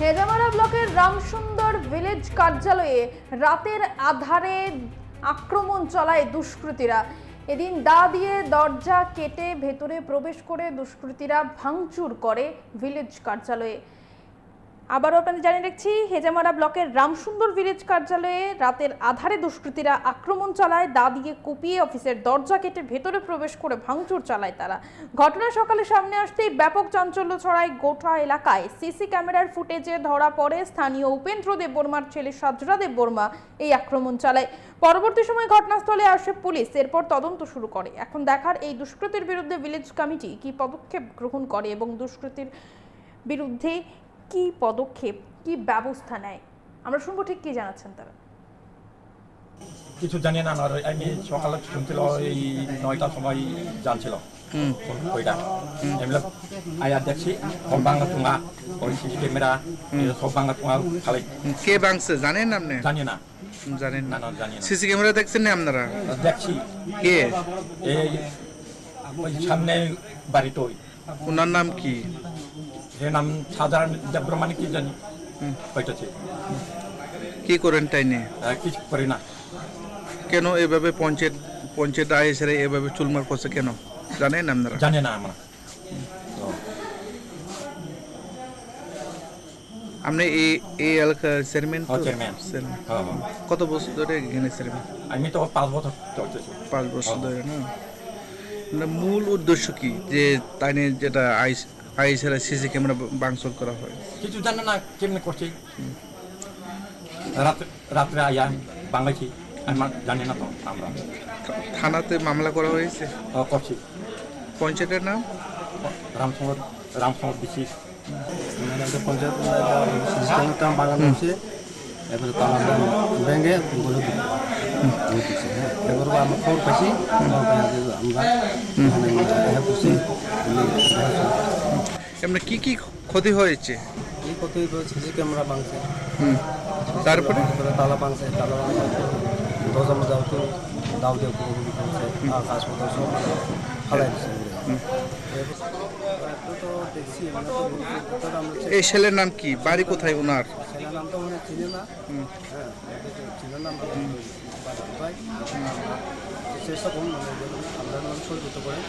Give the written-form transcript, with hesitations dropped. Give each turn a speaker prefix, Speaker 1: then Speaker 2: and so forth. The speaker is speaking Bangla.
Speaker 1: হেজামারা ব্লকের রামসুন্দর ভিলেজ কার্যালয়ে রাতের আধারে আক্রমণ চালায় দুষ্কৃতীরা। এদিন দা দিয়ে দরজা কেটে ভেতরে প্রবেশ করে দুষ্কৃতীরা ভাঙচুর করে ভিলেজ কার্যালয়ে। আবারও আপনাদের জানিয়ে রাখছি, হেজামারা ব্লকের রামসুন্দর ভিলেজ কার্যালয়ে রাতের আধারে দুষ্কৃতীরা আক্রমণ চালায়, দা দিয়ে কুপিয়ে অফিসের দরজা কেটে ভেতরে প্রবেশ করে ভাঙচুর চালায় তারা। ঘটনা সকালে সামনে আসতেই ব্যাপক চাঞ্চল্য ছড়ায় গোটা এলাকায়। সিসি ক্যামেরার ফুটেজে ধরা পড়ে স্থানীয় উপেন্দ্র দেববর্মার ছেলে সাজরা দেববর্মা এই আক্রমণ চালায়। পরবর্তী সময় ঘটনাস্থলে আসে পুলিশ, এরপর তদন্ত শুরু করে। এখন দেখার এই দুষ্কৃতীর বিরুদ্ধে ভিলেজ কমিটি কি পদক্ষেপ গ্রহণ করে এবং দুষ্কৃতীর বিরুদ্ধে কি পদক্ষেপ, কি ব্যবস্থা নেয়, আমরা শুনবো ঠিক কি জানাচ্ছেন তারা।
Speaker 2: কিছু জানি না, আমি সকালে শুনছিল এই 9টার সময় জানছিল ওইটা এমনি আয়া দেখছি সব বাংলা চুঙা, ওই সিসি ক্যামেরা সব বাংলা চুঙা খালি।
Speaker 3: কে ভাঙছে জানেন আপনি?
Speaker 2: জানি না,
Speaker 3: জানেন না?
Speaker 2: জানি না।
Speaker 3: সিসি ক্যামেরা দেখছেন না আপনারা?
Speaker 2: দেখছি
Speaker 3: কে?
Speaker 2: এই ওই সামনে বাড়িতে ওই
Speaker 3: ওনার নাম কি?
Speaker 2: এর নাম সাধারণ দেবব্রহ্মানি কি জানি ওইটাছে।
Speaker 3: কি করেন তাই নিয়ে?
Speaker 2: কিছু করি না।
Speaker 3: কেন এভাবে পঞ্চায়েত আইসে এভাবে চুলমার করছে কেন জানেন আপনারা?
Speaker 2: জানি না আমরা।
Speaker 3: আপনি এই এলাকার চেয়ারম্যান?
Speaker 2: চেয়ারম্যান।
Speaker 3: কত বছর ধরে এখানে চেয়ারম্যান?
Speaker 2: আমি তো 5 বছর চলতেছি।
Speaker 3: 5 বছর ধরে না? মানে মূল উদ্দেশ্য কি যে তাই নিয়ে যেটা আইসেরা সিসি ক্যামেরা ভাঙচুর করা হয়?
Speaker 2: কিছু জানে না কেমনি করছি, রাত্রে আয়া বাংলাইছি আমার জানি না তো আমরা।
Speaker 3: থানাতে মামলা করা হয়েছে?
Speaker 2: করছি।
Speaker 3: পঞ্চায়েতের নাম
Speaker 2: রামসঙ্গর বিশিষ
Speaker 4: পঞ্চায়েত সিস্টেমটা বাগানো হচ্ছে, এবারে তালা ভেঙে বলে দিচ্ছে। হ্যাঁ, এবার আমরা খবর পাইছি, আমরা করছি।
Speaker 3: এমনি কি ক্ষতি হয়েছে?
Speaker 4: এই কত সিসি ক্যামেরা ভাঙছে,
Speaker 3: তারপরে
Speaker 4: তালা ভাঙছে, দরজা মধ্যে একটু দাও দিয়ে করছে, কাজপত্র সব ফালাই দিচ্ছে।
Speaker 3: এই ছেলের নাম কি? বাড়ি কোথায় ওনার?
Speaker 4: ছেলের নামটা মনে চিনে না। হ্যাঁ, ছেলের নাম কোথায় চেষ্টা করুন, আমরা নাম সই করতে পারি।